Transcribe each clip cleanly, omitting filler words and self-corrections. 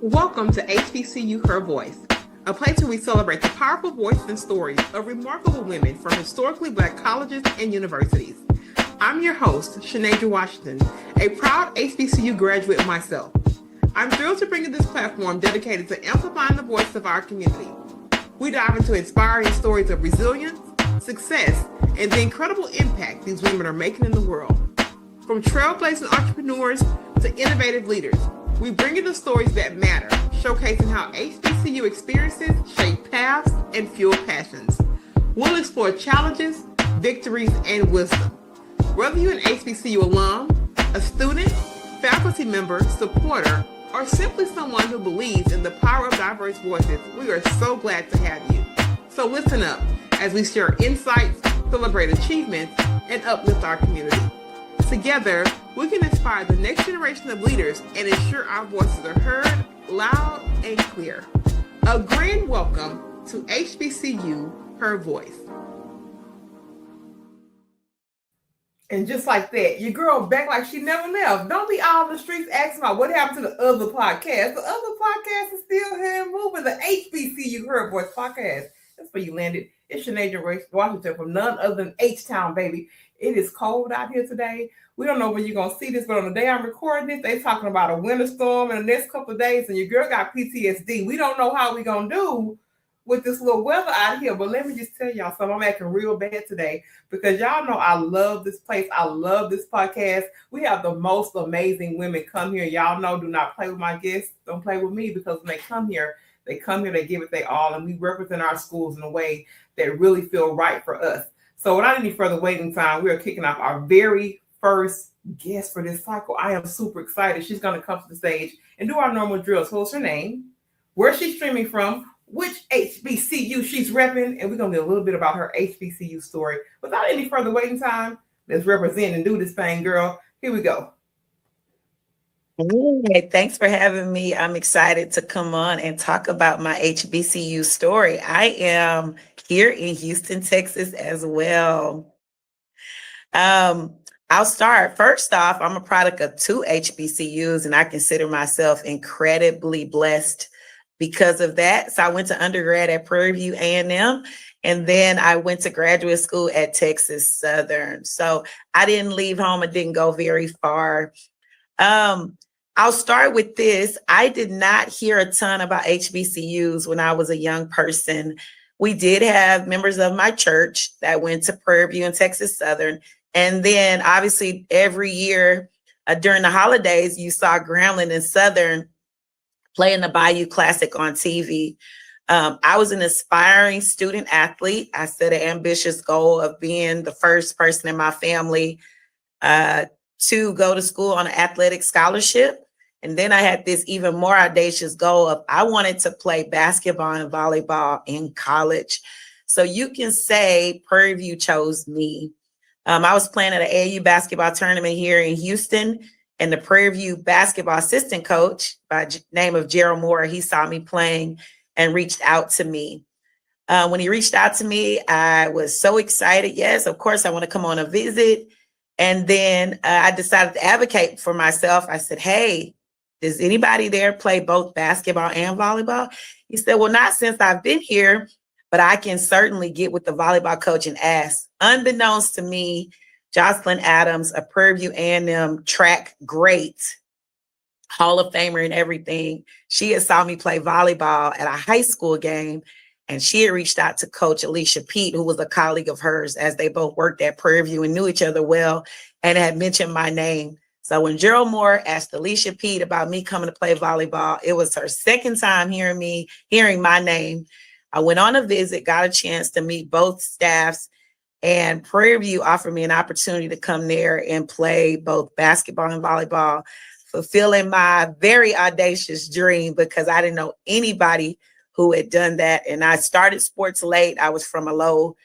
Welcome to HBCU Her Voice, a place where we celebrate the powerful voices and stories of remarkable women from historically Black colleges and universities. I'm your host, Shanasia Washington, a proud HBCU graduate myself. I'm thrilled to bring you this platform dedicated to amplifying the voice of our community. We dive into inspiring stories of resilience, success, and the incredible impact these women are making in the world. From trailblazing entrepreneurs to innovative leaders, we bring you the stories that matter, showcasing how HBCU experiences shape paths and fuel passions. We'll explore challenges, victories, and wisdom. Whether you're an HBCU alum, a student, faculty member, supporter, or simply someone who believes in the power of diverse voices, we are so glad to have you. So listen up as we share insights, celebrate achievements, and uplift our community. Together, we can inspire the next generation of leaders and ensure our voices are heard loud and clear. A grand welcome to HBCU Her Voice. And just like that, your girl back like she never left. Don't be out in the streets asking about what happened to the other podcast. The other podcast is still here and moving. The HBCU Her Voice podcast. That's where you landed. It's Shanasia Washington from none other than H-Town, baby. It is cold out here today. We don't know when you're going to see this, but on the day I'm recording this, they're talking about a winter storm in the next couple of days, and your girl got PTSD. We don't know how we're going to do with this little weather out here, but let me just tell y'all something. I'm acting real bad today because y'all know I love this place. I love this podcast. We have the most amazing women come here. Y'all know, do not play with my guests. Don't play with me, because when they come here, they give it their all, and we represent our schools in a way that really feel right for us. So without any further waiting time, we are kicking off our very first guest for this cycle. I am super excited. She's going to come to the stage and do our normal drills. What's her name? Where she's streaming from? Which HBCU she's repping? And we're going to get a little bit about her HBCU story. Without any further waiting time, let's represent and do this thing, girl. Here we go. Hey, thanks for having me. I'm excited to come on and talk about my HBCU story. I am here in Houston, Texas as well. I'll start. First off, I'm a product of 2 HBCUs, and I consider myself incredibly blessed because of that. So I went to undergrad at Prairie View A&M, and then I went to graduate school at Texas Southern. So I didn't leave home. I didn't go very far. I'll start with this. I did not hear a ton about HBCUs when I was a young person. We did have members of my church that went to Prairie View and Texas Southern. And then obviously every year during the holidays, you saw Grambling and Southern playing the Bayou Classic on TV. I was an aspiring student athlete. I set an ambitious goal of being the first person in my family to go to school on an athletic scholarship. And then I had this even more audacious goal of I wanted to play basketball and volleyball in college. So you can say Prairie View chose me. I was playing at an AAU basketball tournament here in Houston, and the Prairie View basketball assistant coach by name of Gerald Moore, he saw me playing and reached out to me. When he reached out to me, I was so excited. Yes, of course, I want to come on a visit. And then I decided to advocate for myself. I said, hey, does anybody there play both basketball and volleyball? He said, well, not since I've been here, but I can certainly get with the volleyball coach and ask. Unbeknownst to me, Jocelyn Adams, a Prairie View A&M track great, Hall of Famer and everything, she had saw me play volleyball at a high school game, and she had reached out to Coach Alicia Pete, who was a colleague of hers, as they both worked at Prairie View and knew each other well, and had mentioned my name. So when Gerald Moore asked Alicia Pete about me coming to play volleyball, it was her second time hearing my name. I went on a visit, got a chance to meet both staffs, and Prairie View offered me an opportunity to come there and play both basketball and volleyball, fulfilling my very audacious dream because I didn't know anybody who had done that. And I started sports late. I was from a low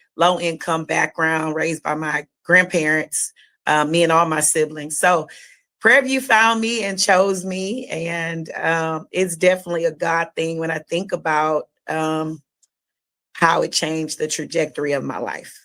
income background, raised by my grandparents, me and all my siblings. So Prairie View found me and chose me. And it's definitely a God thing when I think about how it changed the trajectory of my life.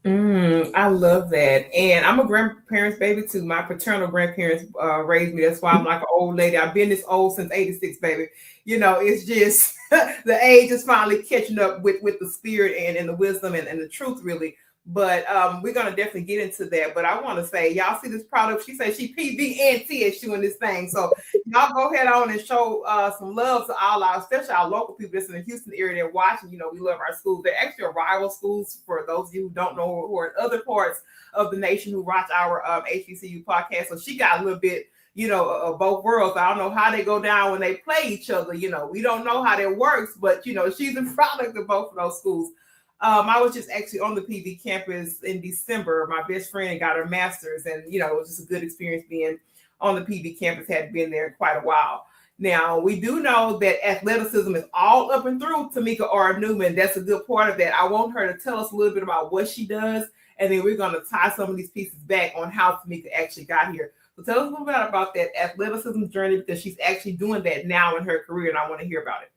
I love that. And I'm a grandparents baby too. My paternal grandparents raised me. That's why I'm like an old lady. I've been this old since 86, baby. It's just the age is finally catching up with the spirit and the wisdom and the truth, really. But we're going to definitely get into that. But I want to say, y'all see this product? She said she PV and TSU in this thing. So y'all go ahead on and show some love to all our, especially our local people that's in the Houston area. They're watching. We love our schools. They're actually rival schools for those of you who don't know who are in other parts of the nation who watch our HBCU podcast. So she got a little bit, of both worlds. I don't know how they go down when they play each other. We don't know how that works, but she's a product of both of those schools. I was just actually on the PV campus in December. My best friend got her master's, and it was just a good experience being on the PV campus. Had been there quite a while. Now we do know that athleticism is all up and through Tamika R. Newman. That's a good part of that. I want her to tell us a little bit about what she does, and then we're going to tie some of these pieces back on how Tamika actually got here. So tell us a little bit about that athleticism journey, because she's actually doing that now in her career, and I want to hear about it.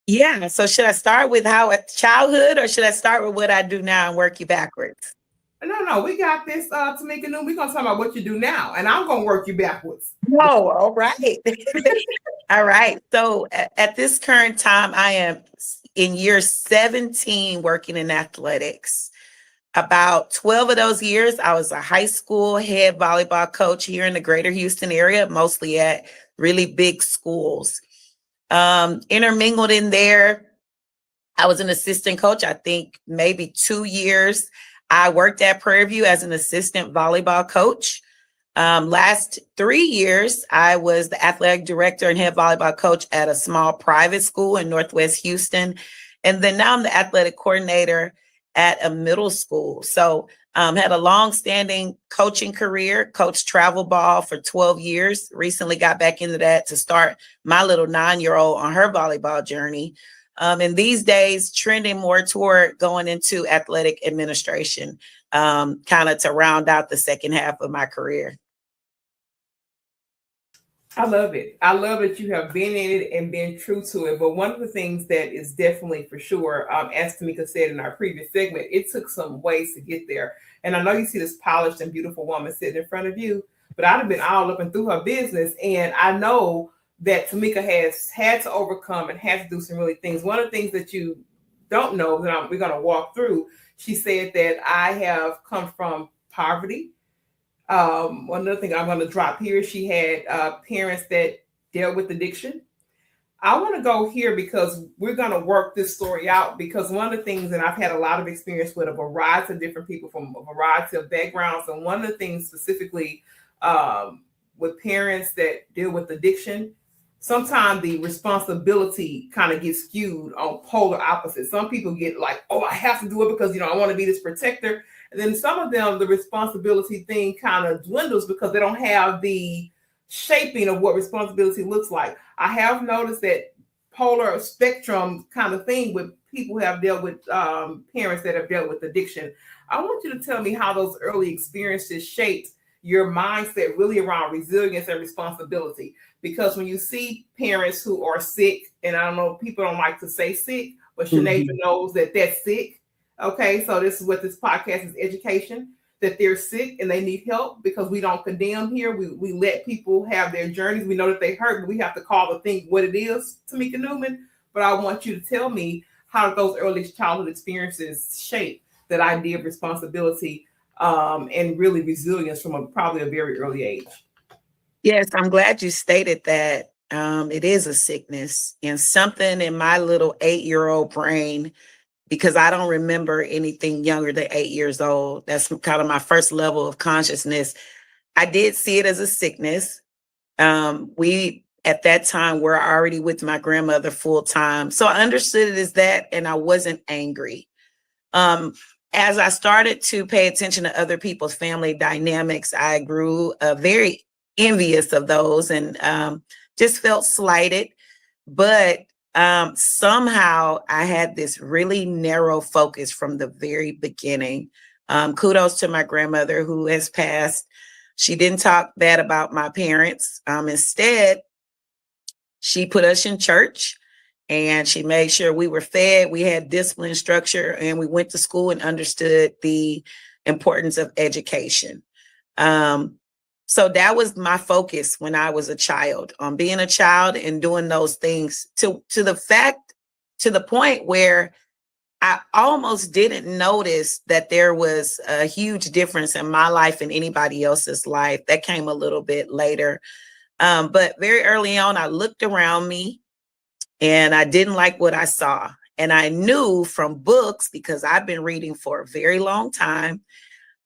Yeah. So should I start with how at childhood, or should I start with what I do now and work you backwards? No, we got this, Tamika Newman. We're going to talk about what you do now, and I'm going to work you backwards. Oh, all right. All right. So at this current time, I am in year 17 working in athletics. About 12 of those years, I was a high school head volleyball coach here in the greater Houston area, mostly at really big schools. Intermingled in there, I was an assistant coach, I think maybe 2 years. I worked at Prairie View as an assistant volleyball coach. Last 3 years, I was the athletic director and head volleyball coach at a small private school in Northwest Houston. And then now I'm the athletic coordinator at a middle school. So had a long-standing coaching career, coached travel ball for 12 years, recently got back into that to start my little 9-year-old on her volleyball journey. And these days, trending more toward going into athletic administration, kind of to round out the second half of my career. I love it. I love that you have been in it and been true to it. But one of the things that is definitely for sure, as Tamika said in our previous segment, it took some ways to get there. And I know you see this polished and beautiful woman sitting in front of you, but I'd have been all up and through her business. And I know that Tamika has had to overcome and had to do some really things. One of the things that you don't know that we're going to walk through, she said that I have come from poverty. One other thing I'm going to drop here, she had parents that dealt with addiction. I want to go here because we're going to work this story out, because one of the things that I've had a lot of experience with a variety of different people from a variety of backgrounds. And one of the things specifically with parents that deal with addiction, sometimes the responsibility kind of gets skewed on polar opposites. Some people get like, oh, I have to do it because, I want to be this protector. And then some of them, the responsibility thing kind of dwindles because they don't have the shaping of what responsibility looks like. I have noticed that polar spectrum kind of thing with people who have dealt with parents that have dealt with addiction. I want you to tell me how those early experiences shaped your mindset really around resilience and responsibility. Because when you see parents who are sick, and I don't know, people don't like to say sick, but Sinead knows that that's sick. Okay, so this is what this podcast is, education, that they're sick and they need help, because we don't condemn here. We let people have their journeys. We know that they hurt, but we have to call the thing what it is, Tamika Newman. But I want you to tell me how those early childhood experiences shape that idea of responsibility and really resilience from probably a very early age. Yes, I'm glad you stated that. It is a sickness, and something in my little 8-year-old brain, because I don't remember anything younger than 8 years old. That's kind of my first level of consciousness. I did see it as a sickness. We, at that time, were already with my grandmother full time. So I understood it as that, and I wasn't angry. As I started to pay attention to other people's family dynamics, I grew very envious of those and just felt slighted. But somehow I had this really narrow focus from the very beginning. Kudos to my grandmother who has passed. She didn't talk bad about my parents. Instead, she put us in church and she made sure we were fed, we had discipline, structure, and we went to school and understood the importance of education. So that was my focus when I was a child, on being a child and doing those things to the point where I almost didn't notice that there was a huge difference in my life and anybody else's life. That came a little bit later. But very early on, I looked around me and I didn't like what I saw. And I knew from books, because I've been reading for a very long time,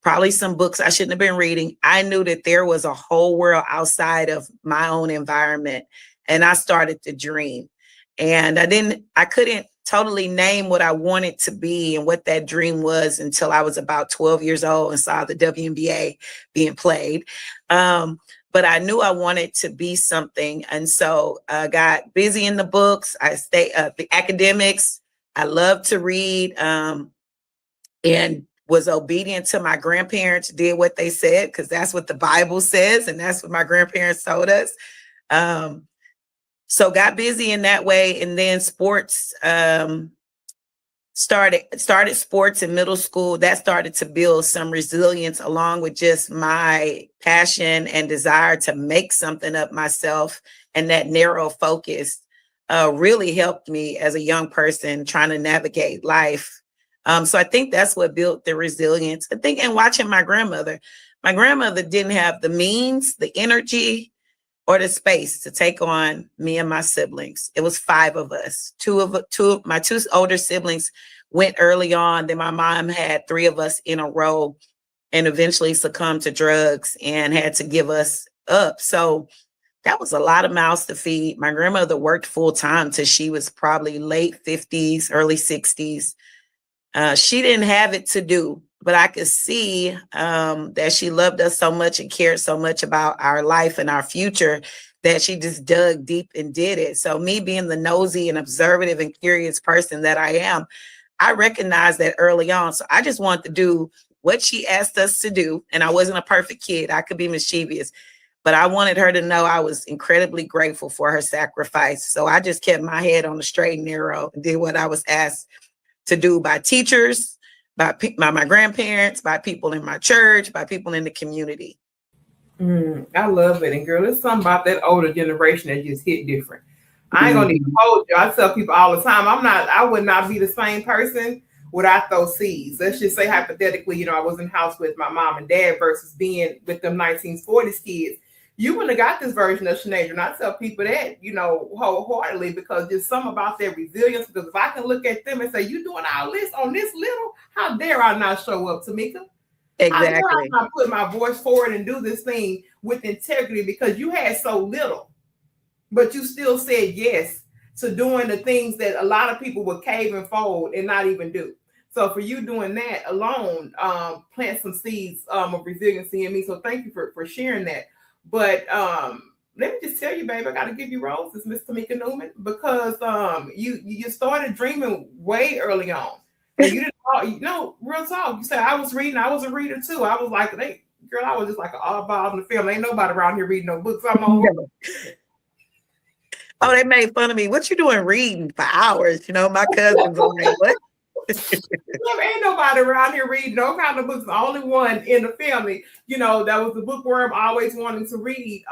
probably some books I shouldn't have been reading. I knew that there was a whole world outside of my own environment. And I started to dream. And I couldn't totally name what I wanted to be and what that dream was until I was about 12 years old and saw the WNBA being played. But I knew I wanted to be something. And so I got busy in the books. I stayed the academics. I loved to read, and was obedient to my grandparents, did what they said, because that's what the Bible says. And that's what my grandparents told us. So got busy in that way. And then sports, started sports in middle school. That started to build some resilience, along with just my passion and desire to make something of myself. And that narrow focus really helped me as a young person trying to navigate life. So I think that's what built the resilience. I think, and watching my grandmother didn't have the means, the energy, or the space to take on me and my siblings. It was 5 of us. My 2 older siblings went early on. Then my mom had 3 of us in a row and eventually succumbed to drugs and had to give us up. So that was a lot of mouths to feed. My grandmother worked full time till she was probably late 50s, early 60s. She didn't have it to do, but I could see that she loved us so much and cared so much about our life and our future that she just dug deep and did it. So me being the nosy and observative and curious person that I am, I recognized that early on. So I just wanted to do what she asked us to do. And I wasn't a perfect kid. I could be mischievous, but I wanted her to know I was incredibly grateful for her sacrifice. So I just kept my head on the straight and narrow and did what I was asked to do by teachers, by my grandparents, by people in my church, by people in the community. I love it. And girl, there's something about that older generation that just hit different. I ain't gonna even hold you. I tell people all the time, I would not be the same person without those seeds. Let's just say hypothetically, I was in the house with my mom and dad versus being with them 1940s kids. You wouldn't have got this version of Sinead. And I tell people that, wholeheartedly, because there's something about their resilience. Because if I can look at them and say, you doing all this on this little, how dare I not show up, Tamika? Exactly. How dare I not put my voice forward and do this thing with integrity, because you had so little, but you still said yes to doing the things that a lot of people would cave and fold and not even do. So for you doing that alone, plant some seeds of resiliency in me. So thank you for sharing that. But let me just tell you, babe, I got to give you roses, Miss Tamika Newman, because you started dreaming way early on. And you didn't, real talk. You said I was reading. I was a reader too. I was like, girl, I was just like an oddball in the film. Ain't nobody around here reading no books. I'm on. Oh, they made fun of me. What you doing reading for hours? My cousins are like, what? Ain't nobody around here reading no kind of books. The only one in the family, that was the bookworm, always wanting to read.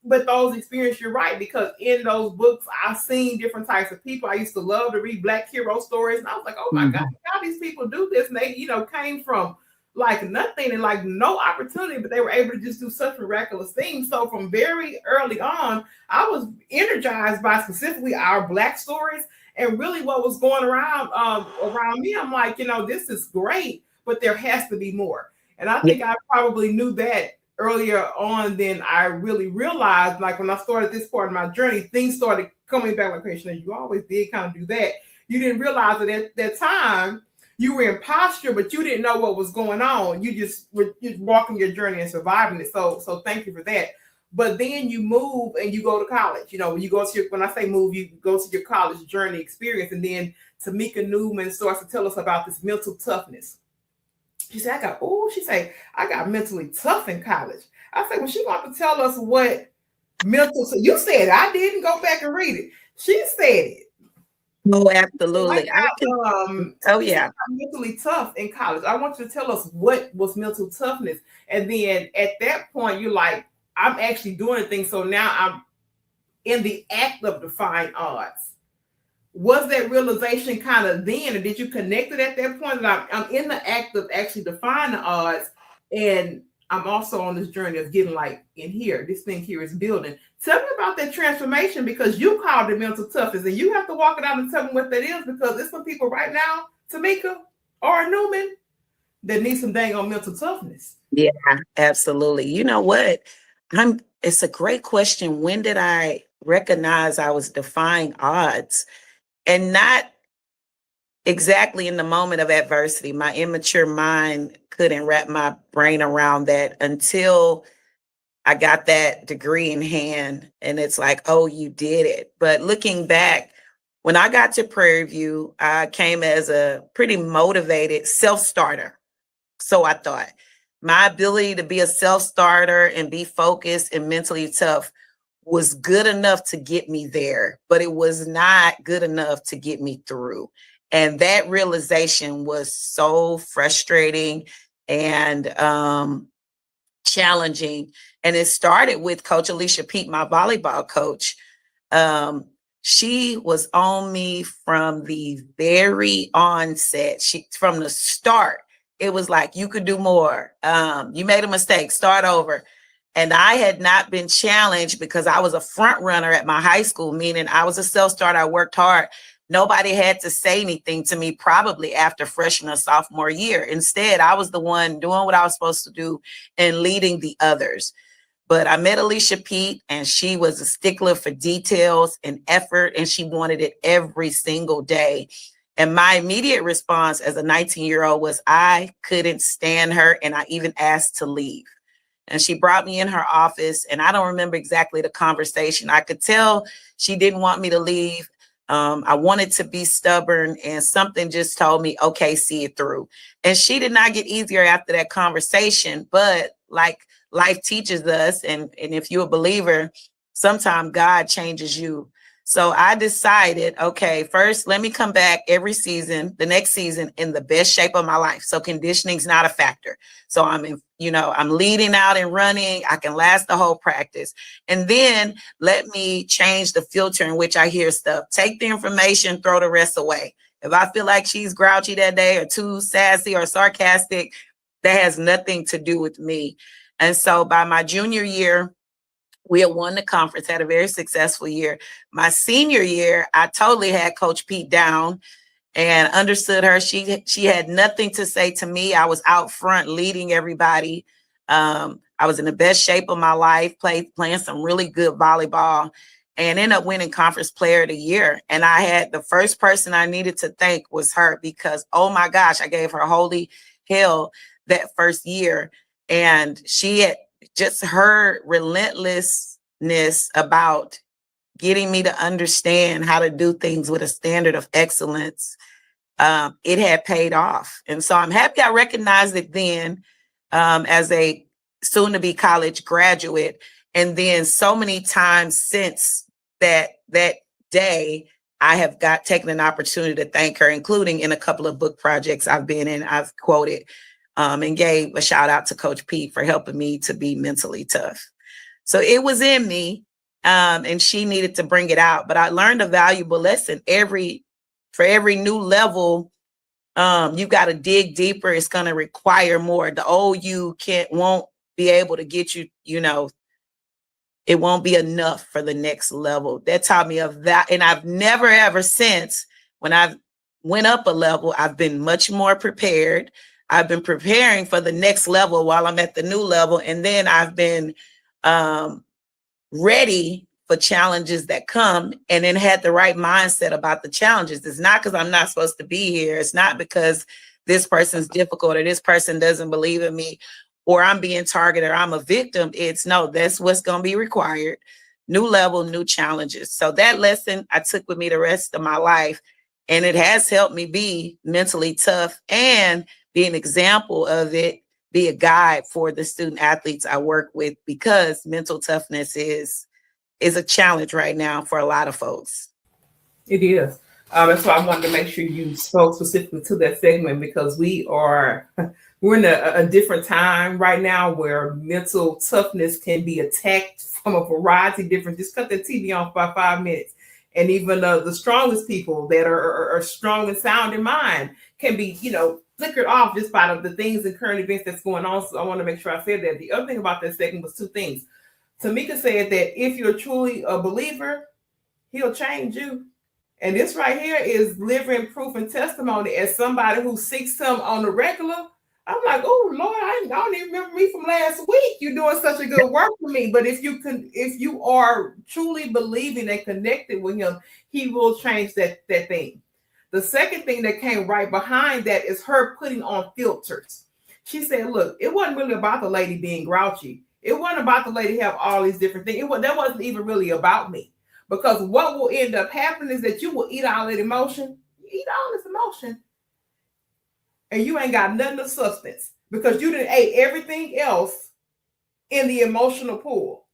But those experiences, you're right, because in those books, I've seen different types of people. I used to love to read Black hero stories, and I was like, oh my God, how these people do this? And they, came from like nothing and like no opportunity, but they were able to just do such miraculous things. So from very early on, I was energized by specifically our Black stories. And really what was going around me, I'm like, this is great, but there has to be more. And I think I probably knew that earlier on than I really realized. Like when I started this part of my journey, things started coming back like, Krishna, you always did kind of do that. You didn't realize that at that time you were in posture, but you didn't know what was going on. You just were walking your journey and surviving it. So thank you for that. But then you move and you go to college. When you go to when I say move, you go to your college journey experience. And then Tamika Newman starts to tell us about this mental toughness. She said, I got mentally tough in college. I said, well, she wants to tell us what mental, so you said it. I didn't go back and read it. She said it. Oh, So absolutely. Oh, you said yeah. I'm mentally tough in college. I want you to tell us what was mental toughness. And then at that point, you're like, I'm actually doing the thing. So now I'm in the act of defying odds. Was that realization kind of then, or did you connect it at that point? That I'm in the act of actually defying the odds, and I'm also on this journey of getting like in here. This thing here is building. Tell me about that transformation, because you called it mental toughness, and you have to walk it out and tell me what that is, because there's some people right now, Tamika or Newman, that need some dang on mental toughness. Yeah, absolutely. You know what? It's a great question. When did I recognize I was defying odds? And not exactly in the moment of adversity. My immature mind couldn't wrap my brain around that until I got that degree in hand. And it's like, oh, you did it. But looking back, when I got to Prairie View, I came as a pretty motivated self-starter. So I thought my ability to be a self-starter and be focused and mentally tough was good enough to get me there, but it was not good enough to get me through. And that realization was so frustrating and challenging. And it started with Coach Alicia Pete, my volleyball coach. She was on me from the very onset. From the start, it was like, you could do more. You made a mistake, start over. And I had not been challenged because I was a front runner at my high school, meaning I was a self-starter. I worked hard. Nobody had to say anything to me probably after freshman or sophomore year. Instead, I was the one doing what I was supposed to do and leading the others. But I met Alicia Pete, and she was a stickler for details and effort, and she wanted it every single day. And my immediate response as a 19-year-old was I couldn't stand her, and I even asked to leave. And she brought me in her office, and I don't remember exactly the conversation. I could tell she didn't want me to leave. I wanted to be stubborn, and something just told me, okay, see it through. And she did not get easier after that conversation, but like life teaches us, and if you're a believer, sometimes God changes you. So I decided, okay, first, let me come back every season, the next season, in the best shape of my life. So conditioning is not a factor. So I'm leading out and running. I can last the whole practice. And then let me change the filter in which I hear stuff. Take the information, throw the rest away. If I feel like she's grouchy that day or too sassy or sarcastic, that has nothing to do with me. And so by my junior year, we had won the conference, had a very successful year. My senior year, I totally had Coach Pete down and understood her. She had nothing to say to me. I was out front leading everybody. I was in the best shape of my life, playing some really good volleyball, and ended up winning Conference Player of the Year. And I had the first person I needed to thank was her, because, oh my gosh, I gave her holy hell that first year. And she had just her relentlessness about getting me to understand how to do things with a standard of excellence. It had paid off. And so I'm happy I recognized it then as a soon to be college graduate. And then so many times since that day, I have taken an opportunity to thank her, including in a couple of book projects I've been in. I've quoted and gave a shout out to Coach Pete for helping me to be mentally tough. So it was in me, and she needed to bring it out. But I learned a valuable lesson. For every new level, you got to dig deeper. It's going to require more. The old you won't be able to get you, it won't be enough for the next level. That taught me of that. And I've never, ever since, when I've went up a level, I've been much more prepared. I've been preparing for the next level while I'm at the new level. And then I've been ready for challenges that come, and then had the right mindset about the challenges. It's not because I'm not supposed to be here. It's not because this person's difficult or this person doesn't believe in me or I'm being targeted or I'm a victim. It's no, that's what's going to be required. New level, new challenges. So that lesson I took with me the rest of my life, and it has helped me be mentally tough and be an example of it, be a guide for the student athletes I work with, because mental toughness is a challenge right now for a lot of folks. It is. That's why I wanted to make sure you spoke specifically to that segment because we're in a different time right now where mental toughness can be attacked from a variety of different. Just cut the TV off by 5 minutes, and even the strongest people that are strong and sound in mind can be flickered off just by the things and current events that's going on. So I want to make sure I said that. The other thing about that segment was two things. Tamika said that if you're truly a believer, he'll change you. And this right here is living proof and testimony as somebody who seeks him on the regular. I'm like, oh Lord, I don't even remember me from last week. You're doing such a good work for me. But if you are truly believing and connected with him, he will change that thing. The second thing that came right behind that is her putting on filters. She said, look, it wasn't really about the lady being grouchy. It wasn't about the lady have all these different things. That wasn't even really about me. Because what will end up happening is that you will eat all that emotion. You eat all this emotion. And you ain't got nothing of substance. Because you didn't ate everything else in the emotional pool.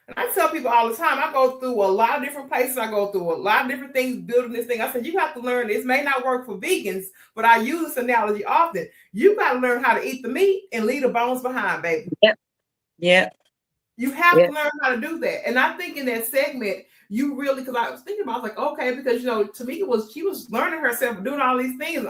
And I tell people all the time, I go through a lot of different places. I go through a lot of different things building this thing. I said, you have to learn. This may not work for vegans, but I use this analogy often. You got to learn how to eat the meat and leave the bones behind, baby. Yep. You have to learn how to do that. And I think in that segment, you really, because I was thinking about, like, okay, because, Tamika she was learning herself, doing all these things.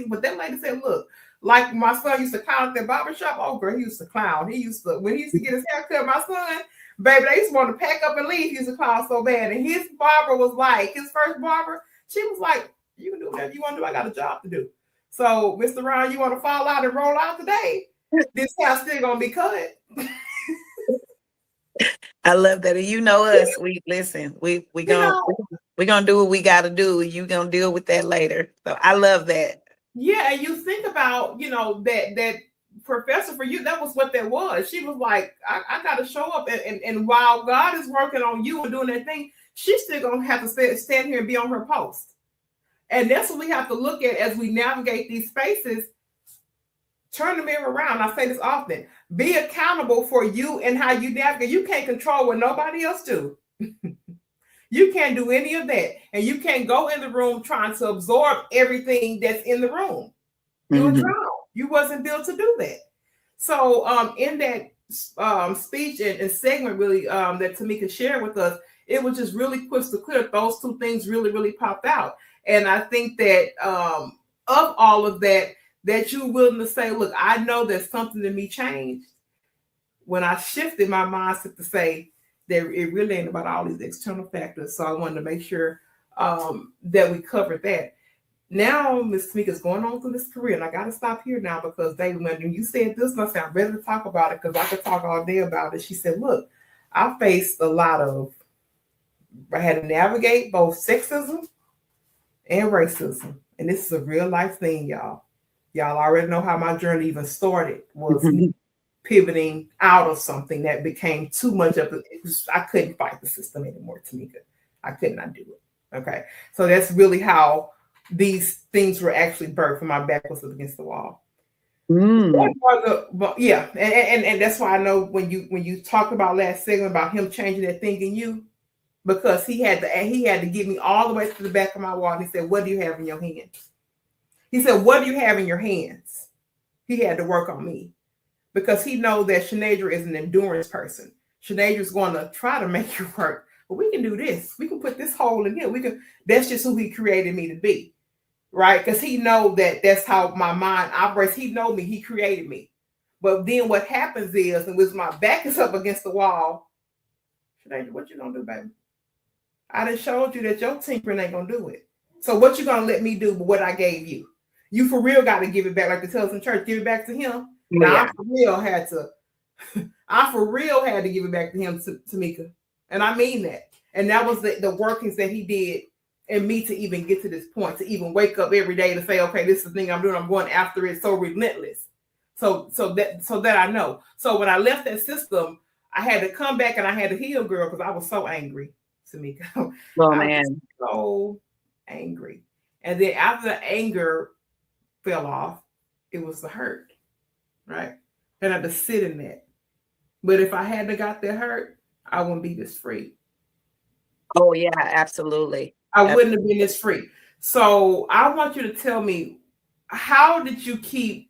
But that lady said, look, like my son used to clown at that barbershop. Oh, girl, he used to clown. When he used to get his hair cut, my son, baby, they used to want to pack up and leave. He used to clown so bad. And his barber was like, his first barber, she was like, you can do whatever you want to do. I got a job to do. So, Mr. Ryan, you want to fall out and roll out today? This hair's still going to be cut. I love that. And you know us. We listen. We gonna do what we gotta do. You gonna deal with that later. So I love that. Yeah, and you think about that professor for you. That was what that was. She was like, I gotta show up, and while God is working on you and doing that thing, she's still gonna have to stand here and be on her post. And that's what we have to look at as we navigate these spaces. Turn the mirror around. I say this often. Be accountable for you and how you navigate. You can't control what nobody else do. You can't do any of that. And you can't go in the room trying to absorb everything that's in the room. You'll drown. You wasn't built to do that. So in that speech and segment really that Tamika shared with us, it was just really crystal clear. Those two things really, really popped out. And I think that of all of that, that you're willing to say, look, I know that something in me changed when I shifted my mindset to say that it really ain't about all these external factors. So I wanted to make sure that we covered that. Now, Miss Tamika's going on through this career, and I got to stop here now because, David, when you said this, I said, I'm ready to talk about it because I could talk all day about it. She said, look, I had to navigate both sexism and racism. And this is a real life thing, y'all. Y'all already know how my journey even started, was me pivoting out of something that became too much of it. I couldn't fight the system anymore, Tamika. I could not do it. Okay. So that's really how these things were actually birthed when my back was up against the wall. And that's why I know when you talk about last segment about him changing that thing in you, because he had to get me all the way to the back of my wall. And he said, what do you have in your hands? He said, what do you have in your hands? He had to work on me because he knows that Shanadra is an endurance person. Shanadra is going to try to make you work, but we can do this. We can put this hole in here. That's just who he created me to be, right? Because he knows that that's how my mind operates. He knows me. He created me. But then what happens is, and when my back is up against the wall, Shanadra, what you going to do, baby? I done showed you that your tinkering ain't going to do it. So what you going to let me do with what I gave you? You for real got to give it back, like the tell us in church, give it back to him. Now, I for real had to give it back to him, Tamika. And I mean that. And that was the workings that he did in me to even get to this point, to even wake up every day to say, okay, this is the thing I'm doing. I'm going after it so relentless. So that I know. So when I left that system, I had to come back and I had to heal, girl, because I was so angry, Tamika. Oh, I man. was so angry. And then after the anger fell off, it was the hurt, right? And I had to sit in that. But if I hadn't got that hurt, I wouldn't be this free. Oh, yeah, absolutely. I wouldn't have been this free. So I want you to tell me, how did you keep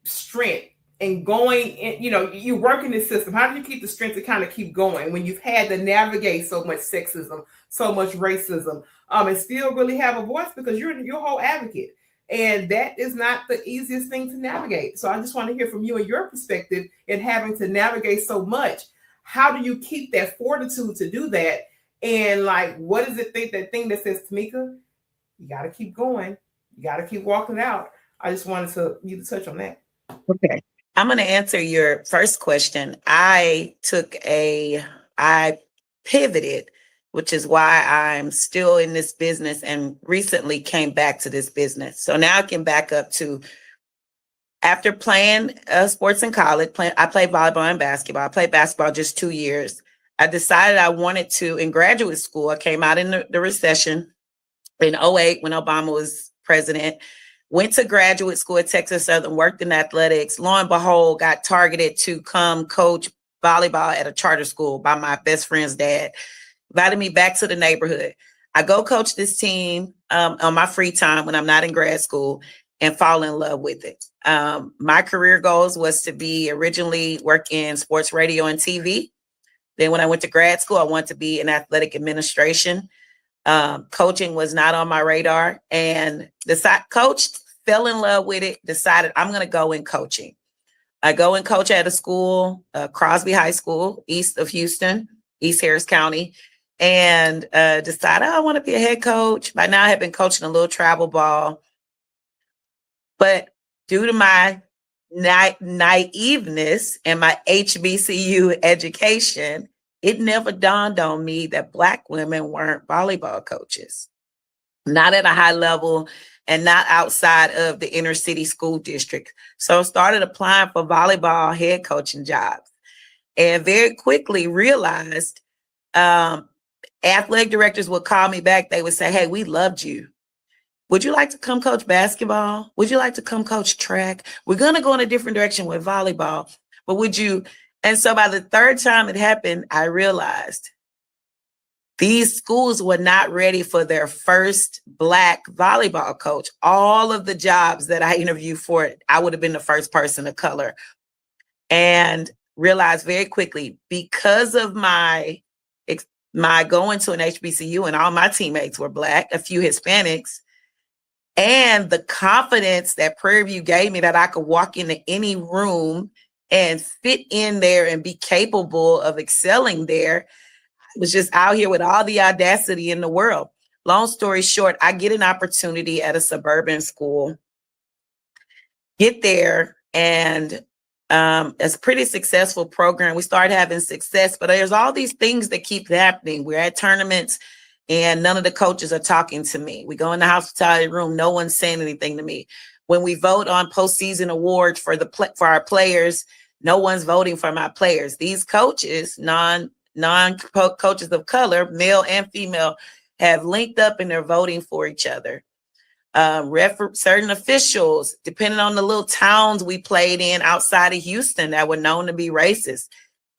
strength and going in, you work in this system. How did you keep the strength to kind of keep going when you've had to navigate so much sexism, so much racism, and still really have a voice, because you're a whole advocate. And that is not the easiest thing to navigate. So I just want to hear from you and your perspective in having to navigate so much. How do you keep that fortitude to do that? And like, what is it that thing that says, Tamika, you got to keep going. You got to keep walking it out. I just wanted you to touch on that. Okay. I'm going to answer your first question. I pivoted, which is why I'm still in this business and recently came back to this business. So now I can back up to, after playing sports in college, I played volleyball and basketball. I played basketball just 2 years. I decided I wanted to, in graduate school, I came out in the recession in 2008 when Obama was president, went to graduate school at Texas Southern, worked in athletics. Lo and behold, got targeted to come coach volleyball at a charter school by my best friend's dad. Invited me back to the neighborhood. I go coach this team on my free time when I'm not in grad school and fall in love with it. My career goals was to be originally work in sports radio and TV. Then when I went to grad school, I wanted to be in athletic administration. Coaching was not on my radar, and coached, fell in love with it, decided I'm going to go in coaching. I go and coach at a school, Crosby High School, east of Houston, East Harris County, and decided I want to be a head coach. By now I have been coaching a little travel ball, but due to my naiveness and my HBCU education, it never dawned on me that Black women weren't volleyball coaches, not at a high level and not outside of the inner city school district. So I started applying for volleyball head coaching jobs and very quickly realized athletic directors would call me back. They would say, hey, we loved you. Would you like to come coach basketball? Would you like to come coach track? We're going to go in a different direction with volleyball, but would you? And so by the third time it happened, I realized these schools were not ready for their first Black volleyball coach. All of the jobs that I interviewed for, I would have been the first person of color. And realized very quickly, because of my going to an HBCU and all my teammates were Black, a few Hispanics, and the confidence that Prairie View gave me that I could walk into any room and fit in there and be capable of excelling there. I was just out here with all the audacity in the world. Long story short, I get an opportunity at a suburban school, get there, and it's a pretty successful program. We started having success, but there's all these things that keep happening. We're at tournaments and none of the coaches are talking to me. We go in the hospitality room, no one's saying anything to me. When we vote on postseason awards for our players, no one's voting for my players. These coaches, non-coaches of color, male and female, have linked up and they're voting for each other. Certain officials, depending on the little towns we played in outside of Houston that were known to be racist,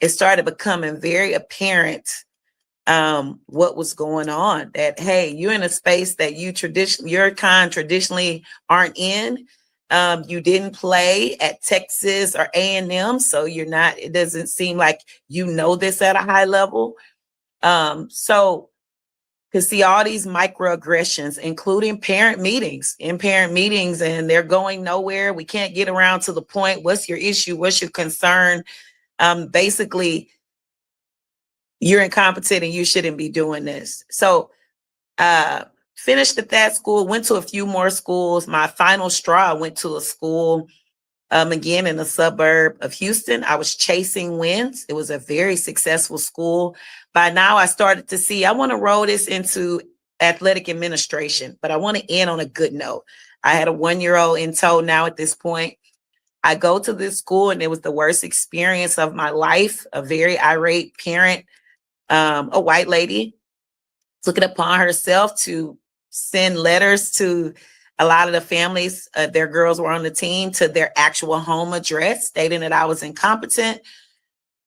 it started becoming very apparent what was going on. That, hey, you're in a space that your kind traditionally aren't in. You didn't play at Texas or A&M, so it doesn't seem like you know this at a high level. So to see all these microaggressions, including parent meetings, and they're going nowhere. We can't get around to the point. What's your issue? What's your concern? Basically, you're incompetent and you shouldn't be doing this. So finished at that school, went to a few more schools. My final straw, I went to a school, again, in a suburb of Houston. I was chasing wins. It was a very successful school. By now, I started to see, I want to roll this into athletic administration, but I want to end on a good note. I had a 1-year-old in tow now at this point. I go to this school and it was the worst experience of my life. A very irate parent, a white lady, took it upon herself to send letters to a lot of the families, their girls were on the team, to their actual home address, stating that I was incompetent.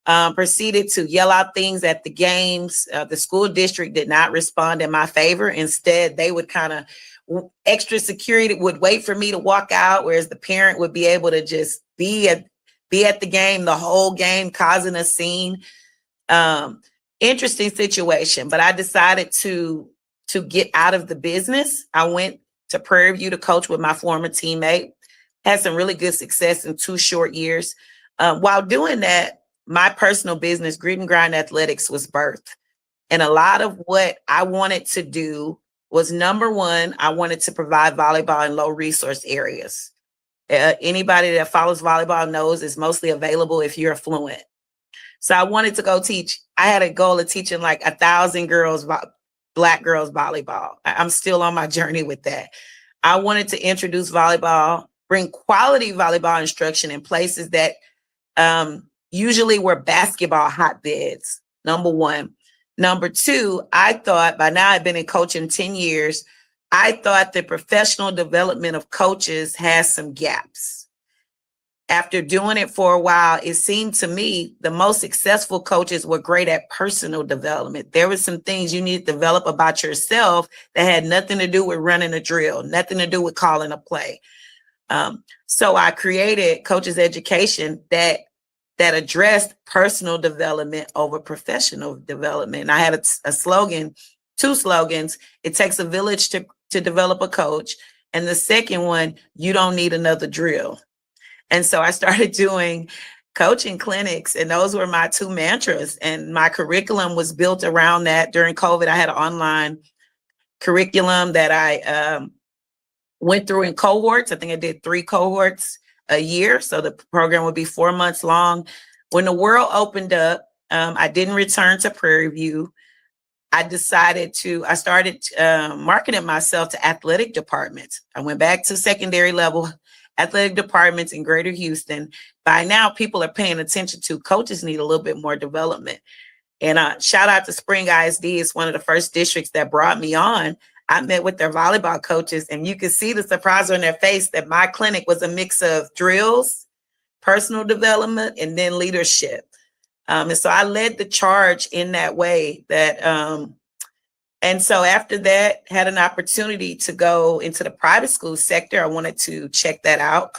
Proceeded to yell out things at the games. The school district did not respond in my favor. Instead, they would kind of extra security would wait for me to walk out, whereas the parent would be able to just be at the game, the whole game, causing a scene. Interesting situation, but I decided to get out of the business. I went to Prairie View to coach with my former teammate, had some really good success in 2 short years. While doing that, my personal business, Grit and Grind Athletics, was birthed. And a lot of what I wanted to do was, number one, I wanted to provide volleyball in low resource areas. Anybody that follows volleyball knows it's mostly available if you're affluent. So I wanted to go teach. I had a goal of teaching like 1,000 girls, Black girls volleyball. I'm still on my journey with that. I wanted to introduce volleyball, bring quality volleyball instruction in places that usually were basketball hotbeds, number one. Number two, I thought, by now I've been in coaching 10 years, I thought the professional development of coaches has some gaps. After doing it for a while, it seemed to me the most successful coaches were great at personal development. There were some things you need to develop about yourself that had nothing to do with running a drill, nothing to do with calling a play. So I created Coaches Education that addressed personal development over professional development. And I had a slogan, 2 slogans. It takes a village to develop a coach. And the second one, you don't need another drill. And so I started doing coaching clinics, and those were my 2 mantras. And my curriculum was built around that. During COVID, I had an online curriculum that I went through in cohorts. I think I did 3 cohorts a year. So the program would be 4 months long. When the world opened up, I didn't return to Prairie View. I started marketing myself to athletic departments. I went back to secondary level athletic departments in Greater Houston. By now, people are paying attention to coaches need a little bit more development. And shout out to Spring ISD. It's one of the first districts that brought me on. I met with their volleyball coaches, and you could see the surprise on their face that my clinic was a mix of drills, personal development, and then leadership. And so I led the charge in that way. And so after that, had an opportunity to go into the private school sector. I wanted to check that out,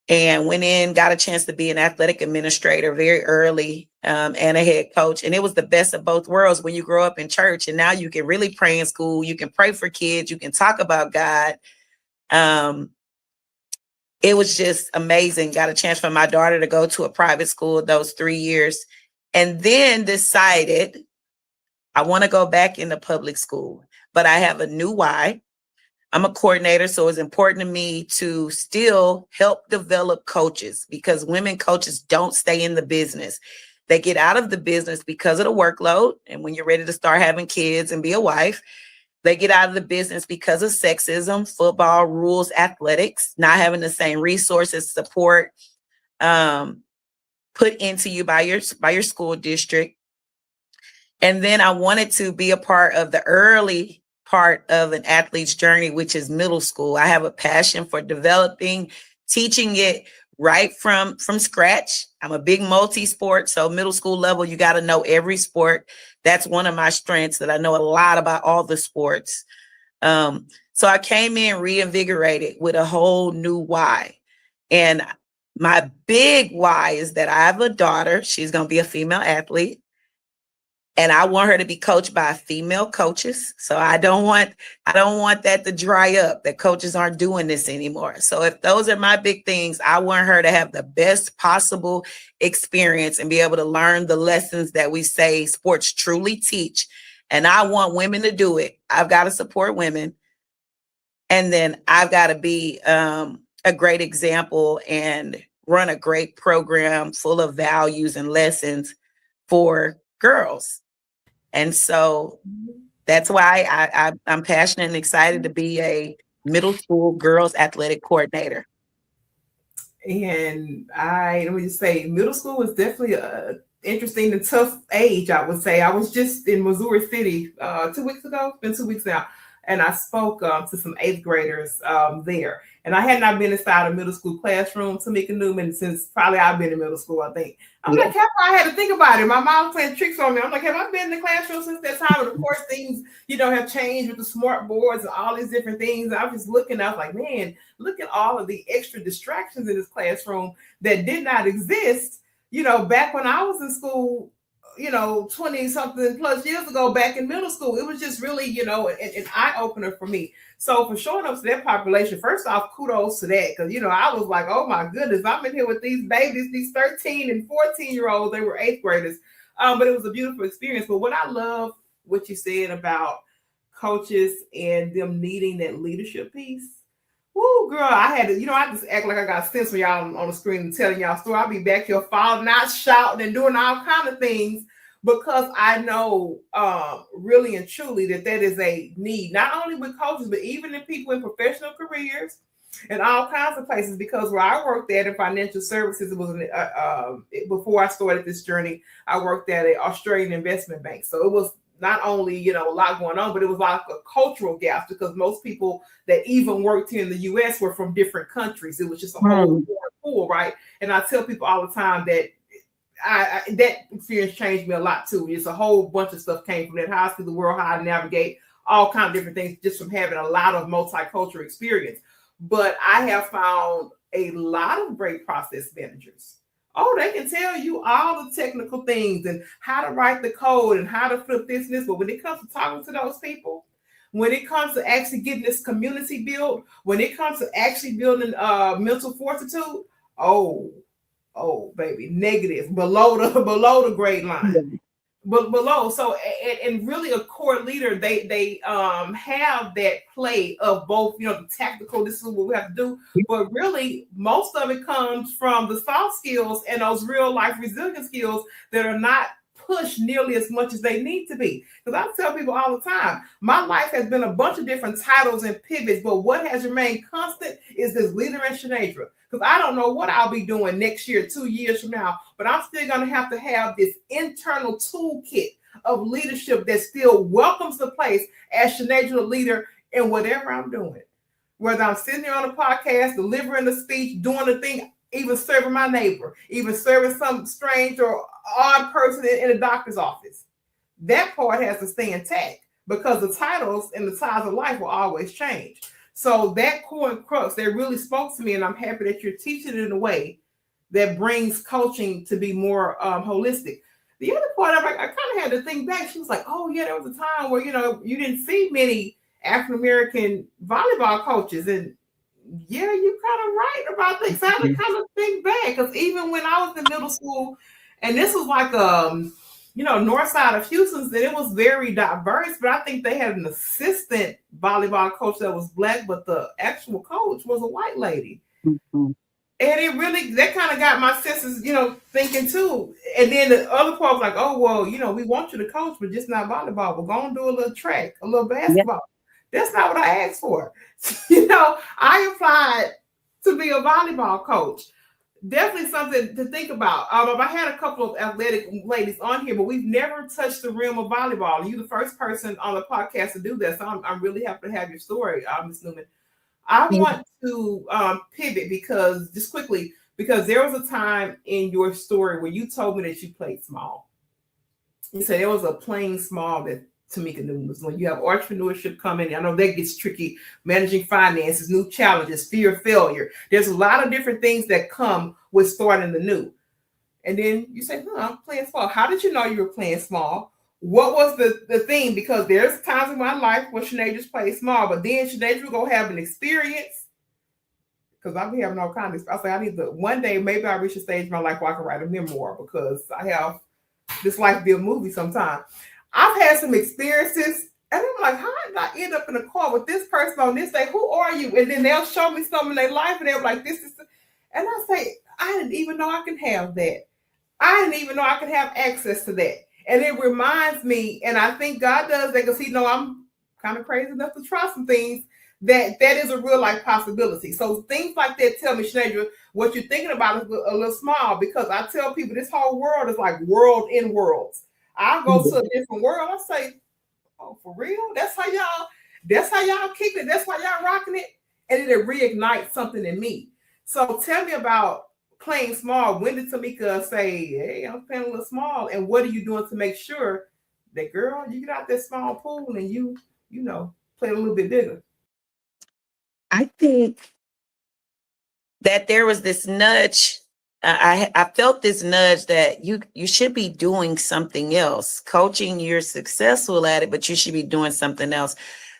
and went in, got a chance to be an athletic administrator very early, and a head coach. And it was the best of both worlds when you grow up in church, and now you can really pray in school. You can pray for kids. You can talk about God. It was just amazing. Got a chance for my daughter to go to a private school those 3 years, and then decided I want to go back into public school, but I have a new why. I'm a coordinator, so it's important to me to still help develop coaches, because women coaches don't stay in the business. They get out of the business because of the workload. And when you're ready to start having kids and be a wife, they get out of the business because of sexism, football, rules, athletics, not having the same resources, support put into you by your school district. And then I wanted to be a part of the early part of an athlete's journey, which is middle school. I have a passion for developing, teaching it right from scratch. I'm a big multi-sport, so middle school level, you got to know every sport. That's one of my strengths, that I know a lot about all the sports. So I came in reinvigorated with a whole new why. And my big why is that I have a daughter. She's going to be a female athlete. And I want her to be coached by female coaches. So I don't want that to dry up, that coaches aren't doing this anymore. So if those are my big things, I want her to have the best possible experience and be able to learn the lessons that we say sports truly teach. And I want women to do it. I've got to support women. And then I've got to be a great example and run a great program full of values and lessons for girls. And so that's why I'm passionate and excited to be a middle school girls athletic coordinator. And let me just say, middle school is definitely a interesting and tough age, I would say. I was just in Missouri City 2 weeks ago. It's been 2 weeks now. and I spoke to some 8th graders there. And I had not been inside a middle school classroom, Tamika Newman, since probably I've been in middle school, I think. I'm like, I had to think about it. My mom was playing tricks on me. I'm like, have I been in the classroom since that time? And of course, things, have changed with the smart boards and all these different things. I was just looking, I was like, man, look at all of the extra distractions in this classroom that did not exist, back when I was in school, 20 something plus years ago back in middle school. It was just really, an eye opener for me. So for showing up to that population, first off, kudos to that. Because, I was like, oh my goodness, I'm in here with these babies, these 13 and 14-year-olds, they were 8th graders. But it was a beautiful experience. But what I love, what you said about coaches and them needing that leadership piece. Woo, girl, I had to, I just act like I got sense for y'all on the screen and telling y'all story. I'll be back here falling out, shouting and doing all kind of things because I know really and truly that is a need, not only with coaches, but even in people in professional careers and all kinds of places. Because where I worked at in financial services, it was before I started this journey, I worked at an Australian investment bank. So it was not only, a lot going on, but it was like a cultural gap because most people that even worked here in the U.S. were from different countries. It was just a whole pool, right? And I tell people all the time that that experience changed me a lot too. It's a whole bunch of stuff came from that, how I see the world, how I navigate, all kinds of different things just from having a lot of multicultural experience. But I have found a lot of great process managers. Oh, they can tell you all the technical things and how to write the code and how to flip this and this. But when it comes to talking to those people, when it comes to actually getting this community built, when it comes to actually building mental fortitude, oh, baby, negative, below the grade line. But below, so and really a core leader, they have that play of both, the tactical, this is what we have to do, but really most of it comes from the soft skills and those real life resilient skills that are not pushed nearly as much as they need to be. Because I tell people all the time, my life has been a bunch of different titles and pivots, but what has remained constant is this leader in Shenadra. Because I don't know what I'll be doing next year, 2 years from now, but I'm still going to have this internal toolkit of leadership that still welcomes the place as Shenadra leader in whatever I'm doing. Whether I'm sitting there on a podcast, delivering a speech, doing the thing, even serving my neighbor, even serving some strange or odd person in a doctor's office. That part has to stay intact because the titles and the size of life will always change. So that core and crux, that really spoke to me, and I'm happy that you're teaching it in a way that brings coaching to be more holistic. The other part, I kind of had to think back. She was like, oh, yeah, there was a time where, you didn't see many African-American volleyball coaches. And yeah, you're kind of right about that. So I had to kind of think back because even when I was in middle school, and this was like north side of Houston, that it was very diverse, but I think they had an assistant volleyball coach that was Black, but the actual coach was a white lady. Mm-hmm. And it really, that kind of got my senses, thinking too. And then the other part was like, oh, well, we want you to coach, but just not volleyball. We're going to do a little track, a little basketball. Yeah. That's not what I asked for. I applied to be a volleyball coach. Definitely something to think about. I had a couple of athletic ladies on here, but we've never touched the realm of volleyball. You're the first person on the podcast to do that. So I'm really happy to have your story, Ms. Newman. I want to pivot because there was a time in your story where you told me that you played small. You said there was a playing small that Tamika Newman was when you have entrepreneurship coming. I know that gets tricky, managing finances, new challenges, fear of failure. There's a lot of different things that come with starting the new. And then you say, I'm playing small. How did you know you were playing small? What was the thing? Because there's times in my life where Shenadra's played small, but then Shenadra will go have an experience. Because I'll be having all kinds of experience. I say I need to, one day, maybe I'll reach a stage in my life where I can write a memoir because I have this life be a movie sometime. I've had some experiences, and I'm like, how did I end up in a car with this person on this day? Who are you? And then they'll show me something in their life, and they're like, this is, and I say, I didn't even know I can have that. I didn't even know I could have access to that. And it reminds me, and I think God does that because He knows I'm kind of crazy enough to try some things that is a real life possibility. So things like that tell me, Shenadra, what you're thinking about is a little small because I tell people this whole world is like world in worlds. I go to a different world. I say, oh, for real? That's how y'all. That's how y'all kick it. That's why y'all rocking it. And it'll reignite something in me. So tell me about playing small. When did Tamika say, hey, I'm playing a little small? And what are you doing to make sure that, girl, you get out that small pool and you play a little bit bigger? I think that there was this nudge. I felt this nudge that you should be doing something else. Coaching, you're successful at it, but you should be doing something else.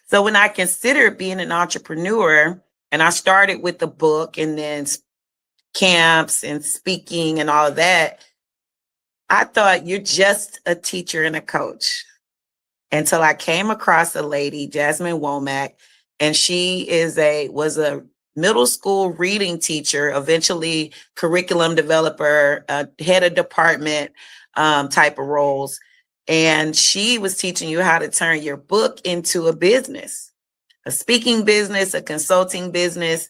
So when I considered being an entrepreneur, and I started with the book and then camps and speaking and all of that, I thought you're just a teacher and a coach. Until I came across a lady, Jasmine Womack, and she was a middle school reading teacher, eventually curriculum developer, head of department type of roles. And she was teaching you how to turn your book into a business, a speaking business, a consulting business.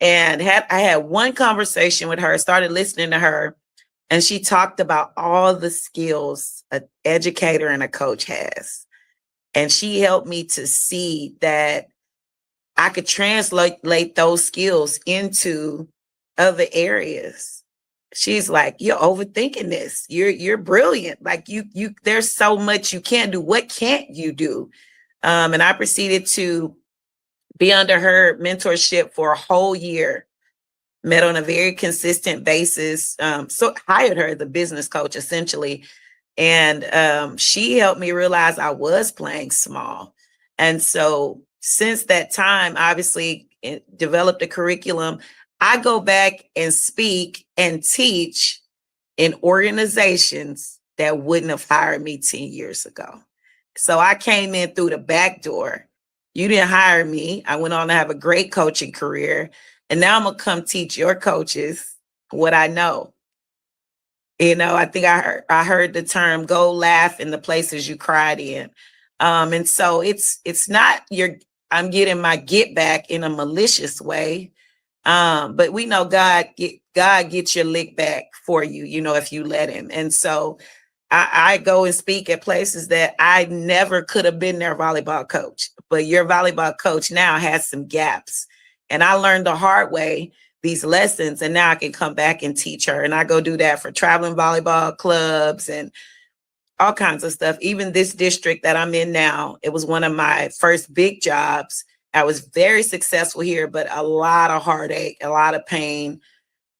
And I had one conversation with her, started listening to her, and she talked about all the skills an educator and a coach has. And she helped me to see that I could translate those skills into other areas. She's like, you're overthinking this. You're brilliant. Like there's so much you can't do. What can't you do? And I proceeded to be under her mentorship for a whole year, met on a very consistent basis. So hired her as a business coach, essentially. And she helped me realize I was playing small. And so since that time, obviously developed a curriculum. I go back and speak and teach in organizations that wouldn't have hired me 10 years ago. So I came in through the back door. You didn't hire me. I went on to have a great coaching career. And now I'm going to come teach your coaches what I know. I think I heard the term "go laugh in the places you cried in," and so it's not I'm getting my get back in a malicious way, but we know God gets your lick back for you, if you let Him. And so I go and speak at places that I never could have been their volleyball coach, but your volleyball coach now has some gaps, and I learned the hard way these lessons, and now I can come back and teach her. And I go do that for traveling volleyball clubs and all kinds of stuff. Even this district that I'm in now, it was one of my first big jobs. I was very successful here, but a lot of heartache, a lot of pain.